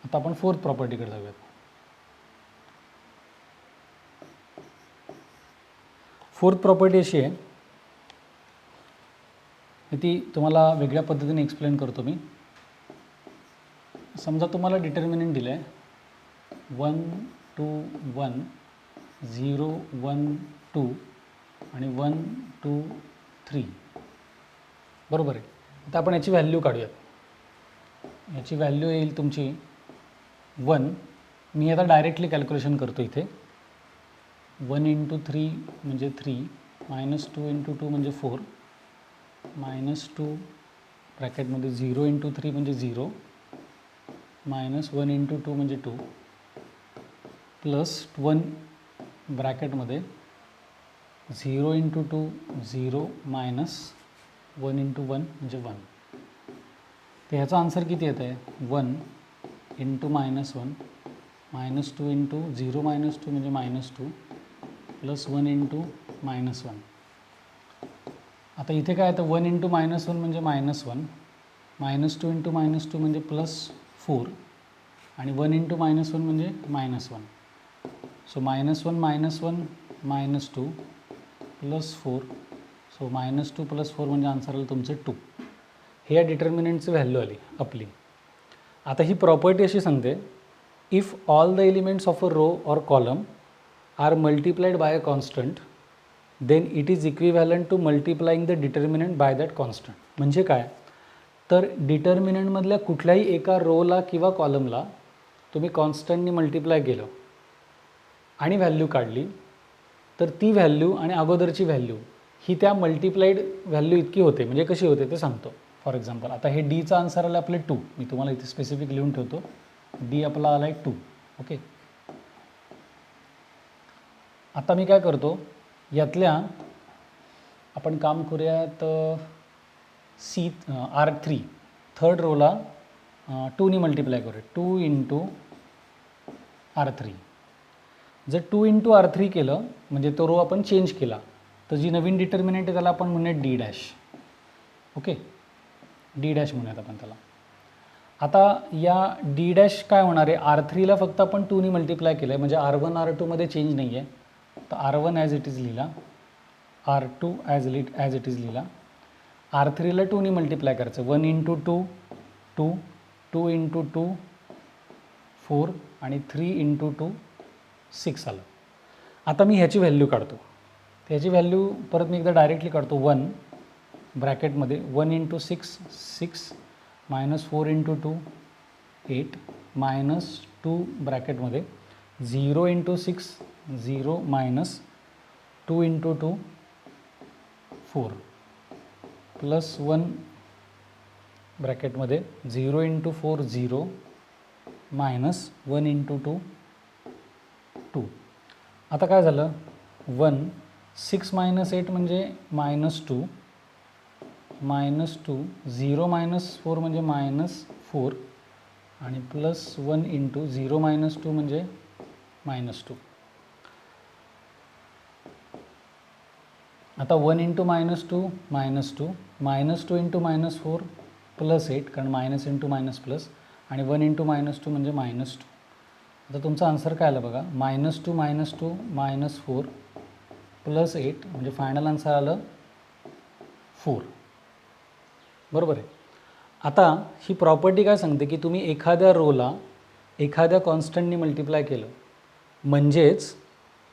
आता आपण फोर्थ प्रॉपर्टीकडे जाऊयात. फोर्थ प्रॉपर्टी अशी आहे, ती तुम्हाला वेगळ्या पद्धतीने एक्सप्लेन करतो मी. समजा तुम्हाला डिटर्मिनंट दिलं आहे 1 2 1 0 1 2 आणि 1 2 3, बरोबर आहे. आता आपण याची व्हॅल्यू काढूयात. याची व्हॅल्यू येईल तुमची 1. मी आता डायरेक्टली कॅल्क्युलेशन करतो इथे. 1 × 3 म्हणजे 3, -2 × 2 म्हणजे 4, -2 ब्रॅकेटमध्ये 0 × 3 म्हणजे 0, -1 × 2 म्हणजे 2, +1 ब्रॅकेटमध्ये 0 × 2 0, -1 × 1 म्हणजे 1. तर ह्याचा आन्सर किती येत आहे? 1 × -1 -2 × 0 - 2 म्हणजे -2 +1 × -1. आता इथे काय येतं? 1 × -1 म्हणजे -1, -2 × -2 म्हणजे +4 आणि 1 × -1 म्हणजे -1. सो -1 -1 -2 +4, सो -2 +4 म्हणजे आन्सर आलं तुमचं 2. हे या डिटर्मिनंटची व्हॅल्यू आली आपली. आता ही प्रॉपर्टी अशी सांगते, if all the elements of a row or column are multiplied by a constant then it is equivalent to multiplying the determinant by that constant. म्हणजे काय? तर डिटर्मिनंटमधल्या कुठल्याही एका रोला किंवा कॉलमला तुम्ही कॉन्स्टंटनी मल्टिप्लाय केलं आणि व्हॅल्यू काढली, तर ती व्हॅल्यू आणि अगोदरची व्हॅल्यू ही त्या मल्टिप्लाइड व्हॅल्यू इतकी होते. म्हणजे कशी होते ते सांगतो. फॉर एक्झाम्पल, आता हे डीचा आन्सर आला आपले 2. मी तुम्हाला इथे स्पेसिफिक लिहून ठेवतो. डी आपला आला आहे 2. ओके. आता मी काय करतो, यातल्या आपण काम करूयात R3 थर्ड रोला 2नी मल्टिप्लाय करूया. 2 × R3. जर 2 × R3 केलं म्हणजे तो रो आपण चेंज केला, तर जी नवीन डिटर्मिनंट आहे त्याला आपण म्हणूयात D dash. Okay, D dash म्हणूयात आपण त्याला. आता या D डॅश काय होणार आहे? R3ला फक्त आपण 2नी मल्टिप्लाय केलं आहे, म्हणजे R1 R2 मध्ये चेंज नाही आहे. तर R1 ॲज इट इज लिहिला, R2 ॲज इट इज लिहिला. R3ला 2नी मल्टिप्लाय करायचं. 1 × 2 2, 2 × 2 4 आणि 3 × 2 6 आलं. आता मी ह्याची व्हॅल्यू काढतो. त्याची व्हॅल्यू परत मी एकदा डायरेक्टली काढतो. 1 ब्रॅकेटमध्ये 1 × 6 6, -4 × 2 8, -2 ब्रॅकेटमध्ये 0 × 6 0, -2 × 2 4, +1 ब्रॅकेटमध्ये 0 × 4 0, -1 × 2 2. आता काय झालं? 1 6 - 8 म्हणजे -2, -2 0 - 4 म्हणजे -4 आणि +1 × 0 - 2 म्हणजे -2. आता 1 × -2 -2, -2 × -4 +8, कारण मायनस × मायनस प्लस, आणि 1 × -2 म्हणजे -2. आता तुमचा आन्सर काय आला बघा. -2 -2 -4 +8 म्हणजे फायनल आन्सर आलं 4. बरोबर आहे. आता ही प्रॉपर्टी काय सांगते की तुम्ही एखाद्या रोला एखाद्या कॉन्स्टंटनी मल्टिप्लाय केलं म्हणजेच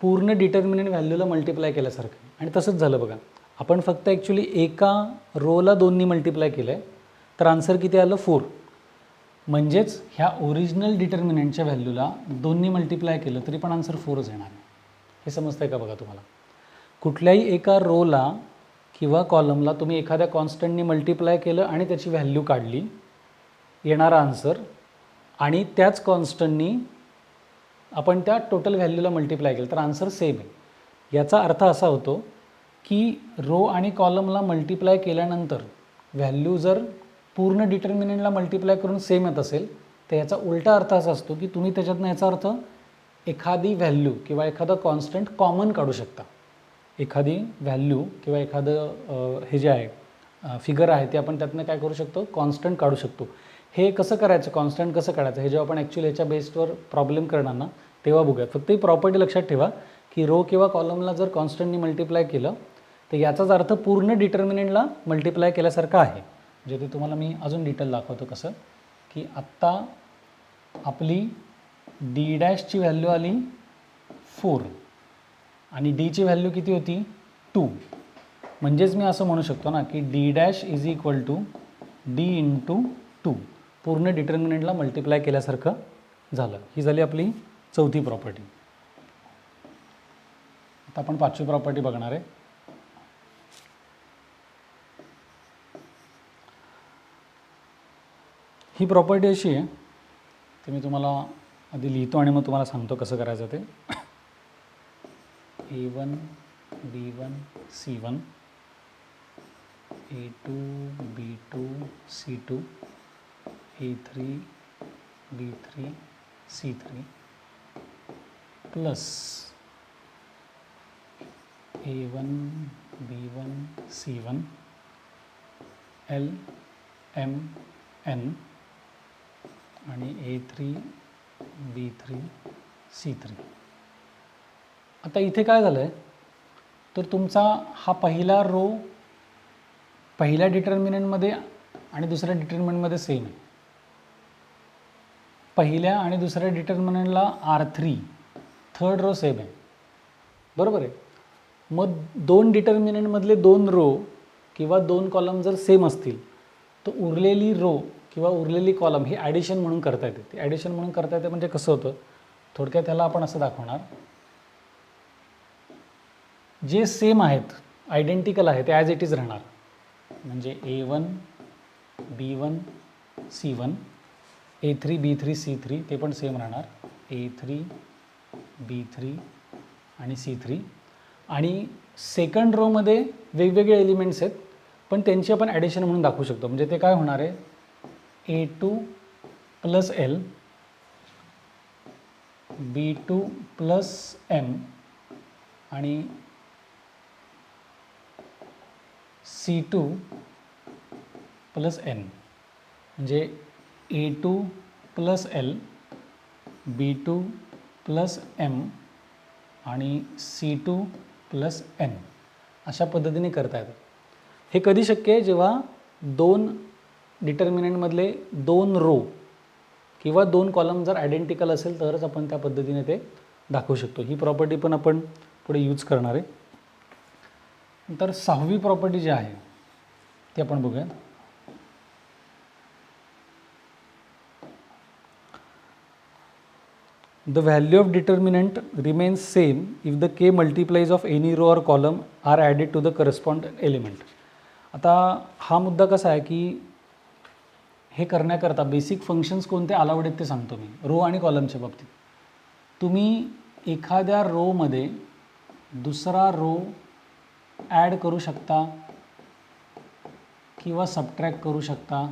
पूर्ण डिटर्मिनंट व्हॅल्यूला मल्टिप्लाय केल्यासारखं. आणि तसंच झालं बघा. आपण फक्त ॲक्च्युली एका रोला 2नी मल्टिप्लाय केलं आहे, तर आन्सर किती आलं? 4. म्हणजेच ह्या ओरिजिनल डिटर्मिनंटच्या व्हॅल्यूला 2नी मल्टिप्लाय केलं तरी पण आन्सर 4च येणार. हे समजतं आहे का बघा तुम्हाला? कुठल्याही एका रोला किंवा कॉलमला तुम्ही एखाद्या कॉन्स्टंटनी मल्टिप्लाय केलं आणि त्याची व्हॅल्यू काढली, येणारा आन्सर, आणि त्याच कॉन्स्टंटनी आपण त्या टोटल व्हॅल्यूला मल्टिप्लाय केलं तर आन्सर सेम आहे. याचा अर्थ असा होतो की रो आणि कॉलमला मल्टिप्लाय केल्यानंतर व्हॅल्यू जर पूर्ण डिटर्मिनंटला मल्टिप्लाय करून सेम येत असेल, तर याचा उलटा अर्थ असा असतो की तुम्ही त्याच्यातनं याचा अर्थ एखादी व्हॅल्यू किंवा एखादं कॉन्स्टंट कॉमन काढू शकता. एखादी व्हॅल्यू किंवा एखादं हे जे आहे फिगर आहे ते आपण त्यातनं काय करू शकतो? कॉन्स्टंट काढू शकतो. हे कसं करायचं, कॉन्स्टंट कसं काढायचं, हे जेव्हा आपण ॲक्च्युअली ह्याच्या बेसवर प्रॉब्लेम करणार ना तेव्हा बघूयात. फक्त ही प्रॉपर्टी लक्षात ठेवा की रो किंवा कॉलमला जर कॉन्स्टंटनी मल्टिप्लाय केलं तर याचाच अर्थ पूर्ण डिटर्मिनंटला मल्टिप्लाय केल्यासारखं आहे. म्हणजे ते तुम्हाला मी अजून डिटेल दाखवतो कसं, की आत्ता आपली डी डॅशची व्हॅल्यू आली 4 आणि डीची व्हॅल्यू किती होती 2. म्हणजेच मी असं म्हणू शकतो ना की D dash is equal to D into 2, पूर्ण डिटर्मिनंटला मल्टिप्लाय केल्यासारखं झालं. ही झाली आपली चौथी प्रॉपर्टी. आता आपण पाचवी प्रॉपर्टी बघणार आहे. ही प्रॉपर्टी अशी आहे ते मी तुम्हाला आधी लिहितो आणि मग तुम्हाला सांगतो कसं करायचं ते. A1 B1 C1 A2 B2 C2 A3 B3 C3 plus A1 B1 C1 L M N आणि A3 B3 C3. आता इथे काय झालं आहे तर तुमचा हा पहिला रो पहिल्या डिटर्मिनंटमध्ये आणि दुसऱ्या डिटर्मिनंटमध्ये सेम आहे. पहिल्या आणि दुसऱ्या डिटर्मिनंटला R3, थर्ड रो सेम आहे, बरोबर आहे. मग दोन डिटर्मिनंटमधले दोन रो किंवा दोन कॉलम जर सेम असतील तर उरलेली रो किंवा उरलेली कॉलम ही ॲडिशन म्हणून करता येते. ती ॲडिशन म्हणून करता येते म्हणजे कसं होतं, थोडक्यात त्याला आपण असं दाखवणार, जे सेम आहेत आयडेंटिकल आहे ते ॲज इट इज राहणार. म्हणजे A1 B1 C1 A3 B3 C3 ते पण सेम राहणार, A3 B3 आणि C3. आणि सेकंड रोमध्ये वेगवेगळे एलिमेंट्स आहेत पण त्यांची आपण ॲडिशन म्हणून दाखवू शकतो. म्हणजे ते काय होणार आहे, A2 plus L B2 plus M आणि C2 प्लस N. म्हणजे A2 plus L B2 plus M आणि C2 प्लस N अशा पद्धतीने करता येतं. हे कधी शक्य आहे, जेव्हा दोन डिटर्मिनंटमधले दोन रो किंवा दोन कॉलम जर आयडेंटिकल असेल तरच आपण त्या पद्धतीने ते दाखवू शकतो. ही प्रॉपर्टी पण आपण पुढे यूज करणार आहे. नंतर सहावी प्रॉपर्टी जी आहे ती आपण बघूया. The value of determinant remains same if the k multiplies of any row or column are added to the corresponding element. आता हा मुद्दा कसा आहे की हे करण्याकरता बेसिक फंक्शन्स कोणते अलाउड आहेत ते सांगतो मी. रो आणि कॉलमच्या बाबतीत तुम्ही एखाद्या रोमध्ये दुसरा रो ॲड करू शकता किंवा सबट्रॅक्ट करू शकता,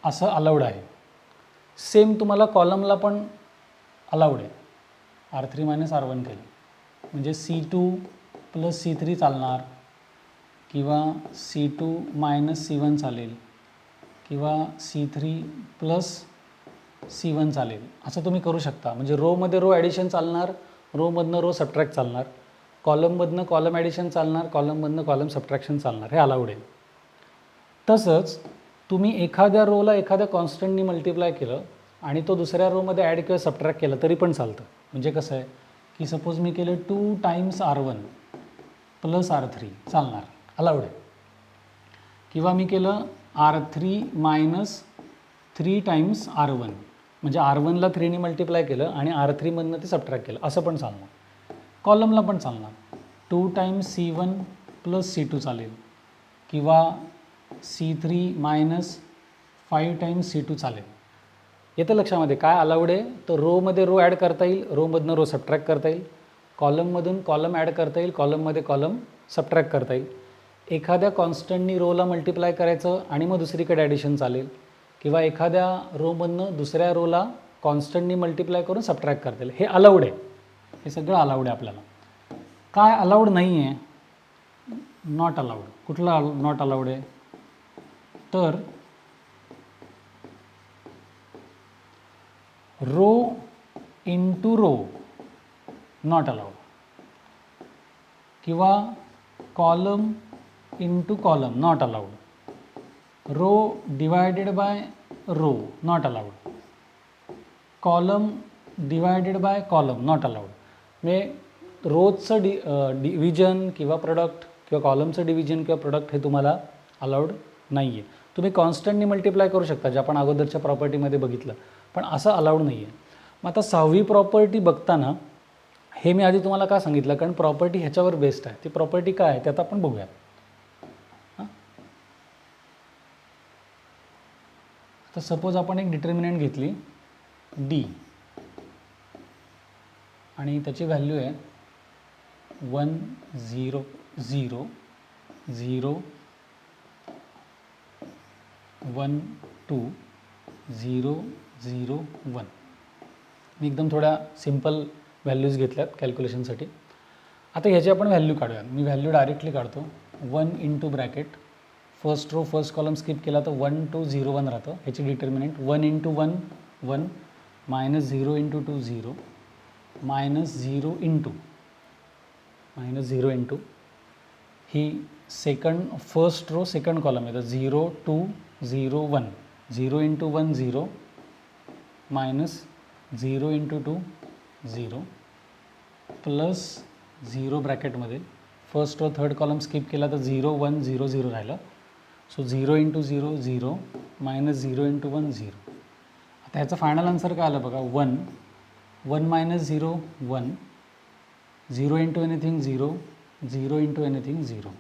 असं अलाउड आहे. सेम तुम्हाला कॉलमला पण अलाउड आहे. R3 मायनस R1 केलं म्हणजे C2 प्लस C3 चालणार किंवा C2 मायनस C1 चालेल किंवा C3 प्लस C1 चालेल, असं तुम्ही करू शकता. म्हणजे रोमध्ये रो ॲडिशन चालणार, रोमधनं रो सबट्रॅक्ट चालणार, कॉलममधनं कॉलम ॲडिशन चालणार, कॉलममधनं कॉलम सबट्रॅक्शन चालणार, हे अलाउड आहे. तसंच तुम्ही एखाद्या रोला एखाद्या कॉन्स्टंटनी मल्टिप्लाय केलं आणि तो दुसऱ्या रोमध्ये ॲड किंवा सबट्रॅक्ट केलं तरी पण चालतं. म्हणजे कसं आहे की सपोज मी केलं 2 टाइम्स R1 प्लस R3 चालणार, अलाउड आहे. किंवा मी केलं R3 मायनस 3 टाइम्स R1 म्हणजे R1ला 3नी मल्टिप्लाय केलं आणि R3मधनं ते सबट्रॅक्ट केलं, असं पण चालणार. कॉलमला पण चालणार, 2 टाइम्स C1 प्लस C2 चालेल किंवा C3 मायनस 5 टाइम्स C2 चालेल. येतं लक्षामध्ये काय अलाउड आहे, तर रोमध्ये रो ॲड करता येईल, रोमधनं रो सबट्रॅक्ट करता येईल, कॉलममधून कॉलम ॲड करता येईल, कॉलममध्ये कॉलम सबट्रॅक्ट करता येईल. एखाद्या कॉन्स्टंटनी रोला मल्टिप्लाय करायचं आणि मग दुसरीकडे ॲडिशन चालेल किंवा एखाद्या रोमधनं दुसऱ्या रोला कॉन्स्टंटनी मल्टिप्लाय करून सबट्रॅक्ट करता येईल. हे अलाउड आहे, हे सगळं अलाउड आहे आपल्याला. काय अलाउड नाही आहे, नॉट अलाउड. कुठलं नॉट अलाउड आहे, तर row into row not allowed, किंवा column into column not allowed, row divided by row not allowed, column divided by column not allowed. म्हणजे रोजचं डिव्हिजन किंवा प्रोडक्ट किंवा कॉलमचं डिव्हिजन किंवा प्रोडक्ट हे तुम्हाला अलाउड नाही आहे. तुम्ही कॉन्स्टंटनी मल्टिप्लाय करू शकता, जे आपण अगोदरच्या प्रॉपर्टीमध्ये बघितलं, पण असं अलाउड नाही आहे. मग आता 6वी प्रॉपर्टी बघताना हे मी आधी तुम्हाला का सांगितलं, कारण प्रॉपर्टी ह्याच्यावर बेस्ड आहे. ती प्रॉपर्टी काय आहे ते आता आपण बघूया. तर सपोज आपण एक डिटर्मिनंट घेतली डी आणि त्याची व्हॅल्यू आहे 1 0 0 0 1 2 0 0 1. मी एकदम थोड्या सिम्पल व्हॅल्यूज घेतल्यात कॅल्क्युलेशनसाठी. आता ह्याची आपण व्हॅल्यू काढूया. मी व्हॅल्यू डायरेक्टली काढतो. 1 into bracket, first row first column skip केला तर 1 2 0 1 राहतं. ह्याची determinant 1 into 1 1 minus 0 into 2 0 minus 0 into ही second first row second column आहे, तर 0 2 0 1 0 इंटू 1 0 मायनस 0 इंटू 2 0 प्लस 0 ब्रॅकेटमध्ये first row third column skip केला तर 0 1 0 0 राहिलं. So 0 into 0 0 minus 0 into 1 0. आता ह्याचं फायनल आन्सर काय आलं बघा, 1 1 minus 0 1 0 into anything 0 0 into anything 0.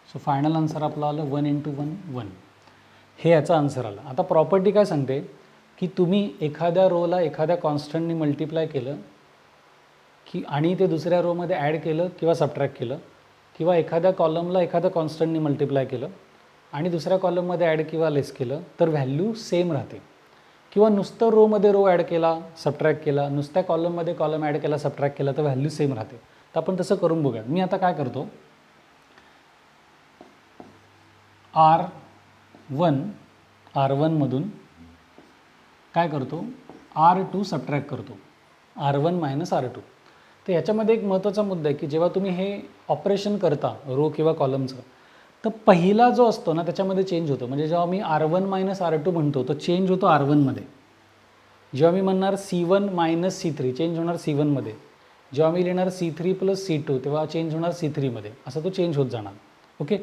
So final answer आपलं आलं 1 इंटू 1 1. हे याचा आन्सर आला. आता प्रॉपर्टी काय सांगते की तुम्ही एखाद्या रोला एखाद्या कॉन्स्टंटनी मल्टिप्लाय केलं की आणि ते दुसऱ्या रोमध्ये ॲड केलं किंवा सबट्रॅक्ट केलं, किंवा एखाद्या कॉलमला एखाद्या कॉन्स्टंटनी मल्टिप्लाय केलं आणि दुसऱ्या कॉलममध्ये ॲड किंवा लेस केलं तर व्हॅल्यू सेम राहते. किंवा नुसतं रोमध्ये रो ॲड केला सबट्रॅक्ट केला, नुसत्या कॉलममध्ये कॉलम ॲड केला सबट्रॅक्ट केला तर व्हॅल्यू सेम राहते. तर आपण तसं करून बघूया. मी आता काय करतो, R1 मधून काय करतो, R2 सबट्रॅक्ट करतो, R1 मायनस R2. तर याच्यामध्ये एक महत्त्वाचा मुद्दा आहे की जेव्हा तुम्ही हे ऑपरेशन करता रो किंवा कॉलमचं, तर पहिला जो असतो ना त्याच्यामध्ये चेंज होतो. म्हणजे जेव्हा मी R1 मायनस R2 म्हणतो तर चेंज होतो R1मध्ये. जेव्हा मी म्हणणार C1 मायनस C3 चेंज होणार C1मध्ये. जेव्हा मी लिहिणार C3 प्लस C2 तेव्हा चेंज होणार C3मध्ये. असं तो चेंज होत जाणार. ओके.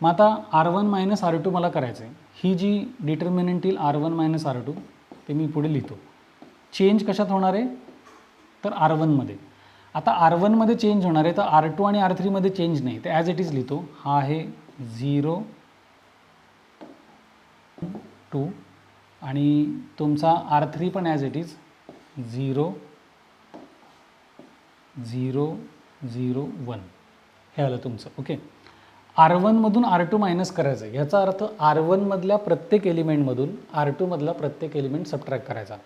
मग आता R1 मायनस R2 मला करायचं आहे. ही जी डिटर्मिनंट येईल R1 मायनस R2 ते मी पुढे लिहितो. चेंज कशात होणार आहे तर R1मध्ये. आता R1मध्ये चेंज होणार आहे तर R2 आणि R3मध्ये चेंज नाही, तर ॲज इट इज लिहितो. हा आहे 0 2 आणि तुमचा R3 पण ॲज इट इज 0 0 0 1 हे आलं तुमचं. ओके. R1मधून R2 मायनस करायचं आहे. ह्याचा अर्थ R1मधल्या प्रत्येक एलिमेंटमधून R2मधला प्रत्येक एलिमेंट सबट्रॅक्ट करायचा.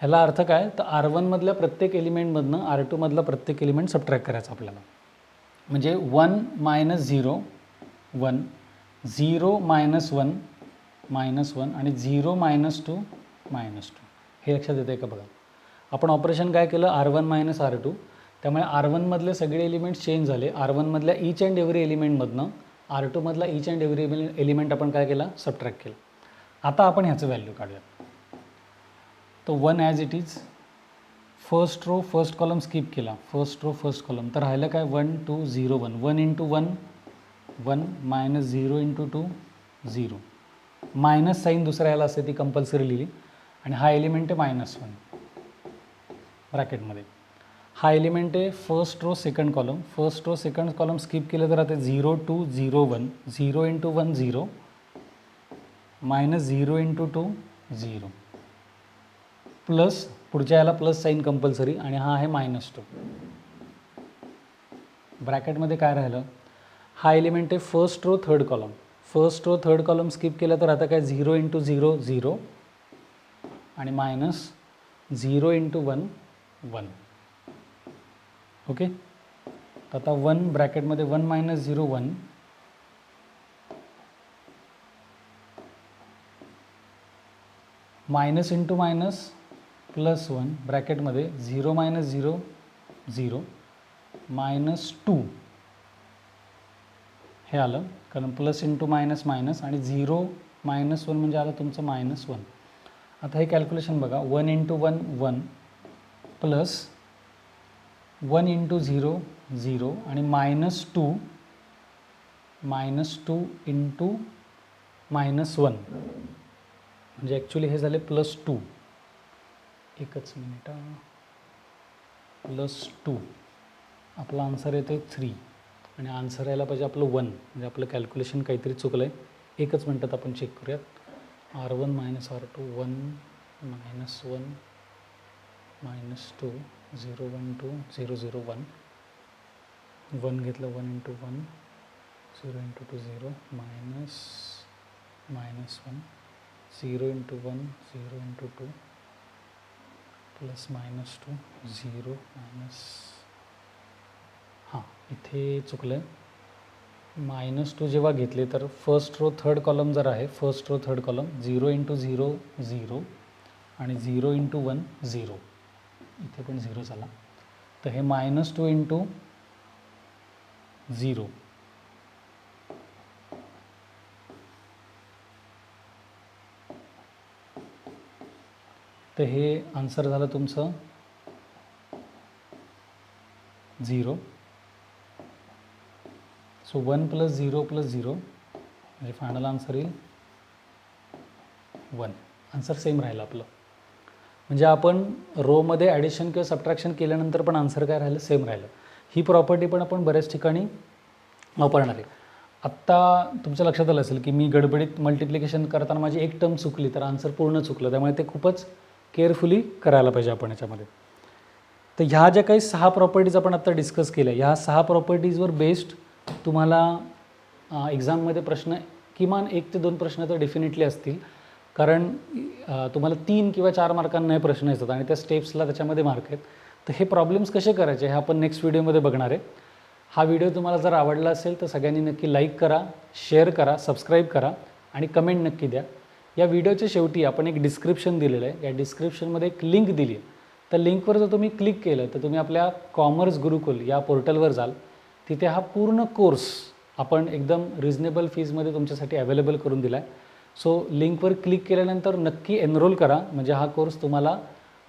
ह्याला अर्थ काय, तर R1मधल्या प्रत्येक एलिमेंटमधनं R2मधला प्रत्येक एलिमेंट सबट्रॅक्ट करायचा आपल्याला. म्हणजे 1 मायनस 0 1 0 मायनस 1 मायनस 1 आणि 0 मायनस 2 मायनस 2. हे लक्षात येतं आहे का बघा. आपण ऑपरेशन काय केलं, R1 मायनस R2. त्यामुळे R1मधले सगळे एलिमेंट्स चेंज झाले. R1मधल्या ईच अँड एव्हरी एलिमेंटमधनं R2मधला ईच अँड एव्हरी एलिमेंट आपण काय केला, सबट्रॅक्ट केलं. आता आपण ह्याचं व्हॅल्यू काढूया. तो 1 as it is, first row first column skip केला, फर्स्ट रो फर्स्ट कॉलम, तर राहिलं काय 1 2 0 1 1 into 1 1 minus 0 into 2 0. Minus sign दुसऱ्या ह्याला असते ती कंपल्सरी लिहिली. आणि हा एलिमेंट आहे -1 ब्रॅकेटमध्ये. हा एलिमेंट आहे first row second column, first row second column skip केलं तर आता 0 2 0 1 0 इंटू 1 0 मायनस 0 इंटू 2 0 प्लस पुढच्या याला प्लस साईन कंपल्सरी आणि हा आहे -2. ब्रॅकेटमध्ये काय राहिलं, हा एलिमेंट आहे first row third column, first row third column skip केलं तर आता काय 0 इंटू 0 0 आणि मायनस 0 इंटू 1 1. ओके. तर आता 1 ब्रॅकेटमध्ये 1 minus 0 1, minus into minus plus 1 ब्रॅकेटमध्ये 0 minus 0 0 minus 2 हे आलं, कारण प्लस इंटू मायनस मायनस आणि 0 मायनस 1 म्हणजे आलं तुमचं मायनस 1. आता हे कॅल्क्युलेशन बघा, 1 इंटू 1 1 प्लस 1 इंटू 0 0 आणि मायनस 2 इंटू मायनस 1 म्हणजे ॲक्च्युली हे झाले प्लस 2. एकच मिनिट, प्लस 2. आपला आन्सर येतो 3 आणि आन्सर यायला पाहिजे आपलं 1, म्हणजे आपलं कॅल्क्युलेशन काहीतरी चुकलं आहे. एकच मिनटात आपण चेक करूयात. R1 minus R2 1 minus 1 minus 2 0 1 2 0 0 1 1 घेतलं, 1 into 1 0 into 2 0 minus minus 1 0 into 1 0 into 2 plus minus 2 0 minus, हां इथे चुकलं आहे. मायनस 2 जेव्हा घेतले तर फर्स्ट रो थर्ड कॉलम जर आहे, first row third column 0 into 0 0 आणि 0 इंटू 1 0, इथे पण 0 झाला. तर हे मायनस 2 इंटू 0 तर हे आन्सर झालं तुमचं 0. सो 1 प्लस 0 प्लस 0 म्हणजे फायनल आन्सर येईल 1. आन्सर सेम राहिलं आपलं. म्हणजे आपण रोमध्ये ॲडिशन किंवा सबट्रॅक्शन केल्यानंतर पण आन्सर काय राहिलं, सेम राहिलं. ही प्रॉपर्टी पण आपण बऱ्याच ठिकाणी वापरणार आहे. आत्ता तुमच्या लक्षात आलं असेल की मी गडबडीत मल्टिप्लिकेशन करताना माझी एक टर्म चुकली तर आन्सर पूर्ण चुकलं, त्यामुळे ते खूपच केअरफुली करायला पाहिजे आपण याच्यामध्ये. तर ह्या ज्या काही 6 प्रॉपर्टीज आपण आत्ता डिस्कस केल्या, ह्या 6 प्रॉपर्टीजवर बेस्ड तुम्हाला एक्झाममध्ये प्रश्न किमान 1 ते 2 प्रश्न तर डेफिनेटली असतील, कारण तुम्हाला 3 किंवा 4 मार्कांना हे प्रश्न येतात आणि त्या स्टेप्सला त्याच्यामध्ये मार्क आहेत. तर हे प्रॉब्लेम्स कसे करायचे हे आपण नेक्स्ट व्हिडिओमध्ये बघणार आहे. हा व्हिडिओ तुम्हाला जर आवडला असेल तर सगळ्यांनी नक्की लाईक करा, शेअर करा, सबस्क्राईब करा आणि कमेंट नक्की द्या. या व्हिडिओच्या शेवटी आपण एक डिस्क्रिप्शन दिलेलं आहे, या डिस्क्रिप्शनमध्ये एक लिंक दिली आहे. त्या लिंकवर जर तुम्ही क्लिक केलं तर तुम्ही आपल्या कॉमर्स गुरुकुल या पोर्टलवर जाल. तिथे हा पूर्ण कोर्स आपण एकदम रिजनेबल फीजमध्ये तुमच्यासाठी अवेलेबल करून दिला आहे. सो लिंकवर क्लिक केल्यानंतर नक्की एनरोल करा, म्हणजे हा कोर्स तुम्हाला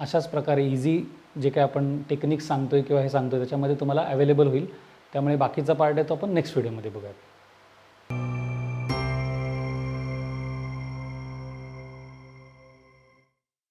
अशाच प्रकारे इझी जे काय आपण टेक्निक्स सांगतो आहे किंवा हे सांगतो आहे त्याच्यामध्ये तुम्हाला अवेलेबल होईल. त्यामुळे बाकीचा पार्ट आहे तो आपण नेक्स्ट व्हिडिओमध्ये बघूया.